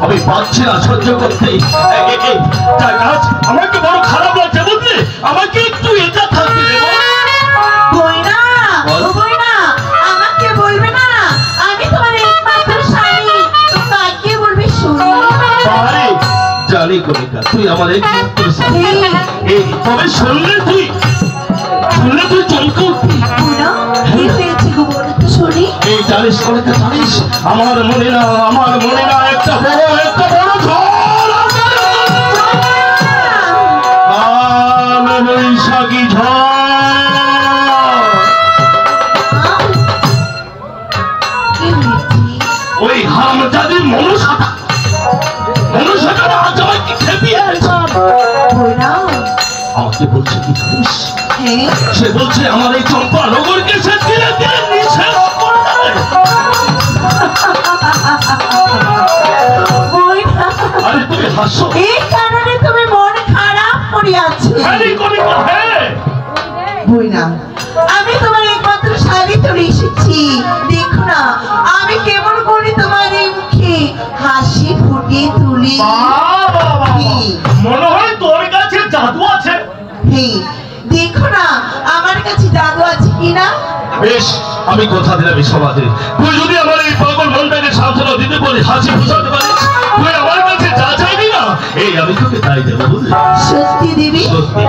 আমি পাচ্ছি না সহ্য করতে। আমাকে বড় খারাপ লাগছে বুঝলি, আমাকে একটু এটা থাকতে দেবো। আমাকে বলবে না, আমি তোমার একমাত্র স্বামী, কাকে বলবে শুনি। জানি কবিতা তুই আমার একমাত্র স্বামী, তবে শুনলে তুই চমকে উঠবি। কি হয়েছে গো বলো তো শুনি। এই জানিস কবিতা, জানিস আমার মনে না একটা বড় ঝড় বৈশাখী ওই হারামজাদির মনুষ্যটা আজ আমাকে খেপিয়ে আমাকে বলছে কি জানিস, সে বলছে আমার এই চম্পা নগরকে সে ধীরে ধীরে নিঃশেষ করে দেবে। আরে তুমি হাসো, এই কারণে তুমি মন খারাপ করে আছো। আমি তোমার একমাত্র স্বামী চলে এসেছি, দেখো না আমি কেমন করে তোমার এই মুখে হাসি ফুটিয়ে তুলি। মনে হয় তোর কাছে জাদু আছে। দেখো না আমার কাছে জাদু আছে কিনা। বেশ, আমি কথা দিলাম এই সমাজে, তুই যদি আমার এই পাগল মনটাকে সান্ত্বনা দিতে পারিস, হাসি ফোটাতে পারিস, তুই আমার কাছে যা চাইবি না এই আমি তোকে তাই দেবো, বুঝলি? সত্যি দিবি? সত্যি।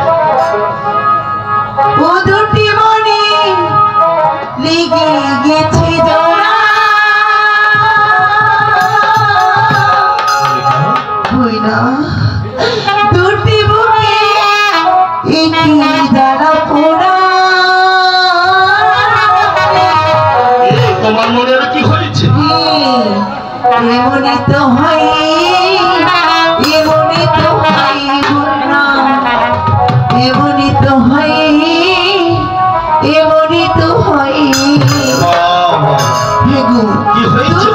ও দুটি মনে লেগে গেছে জোড়া, দুটি বুকে একই দ্বারা পোড়া। তোমার মনের কি হয়েছে? এমনই তো হয়, এমনই তো হয় বন্যা, এমনই তো হয়, এমনই তো হয়। কি হয়েছে?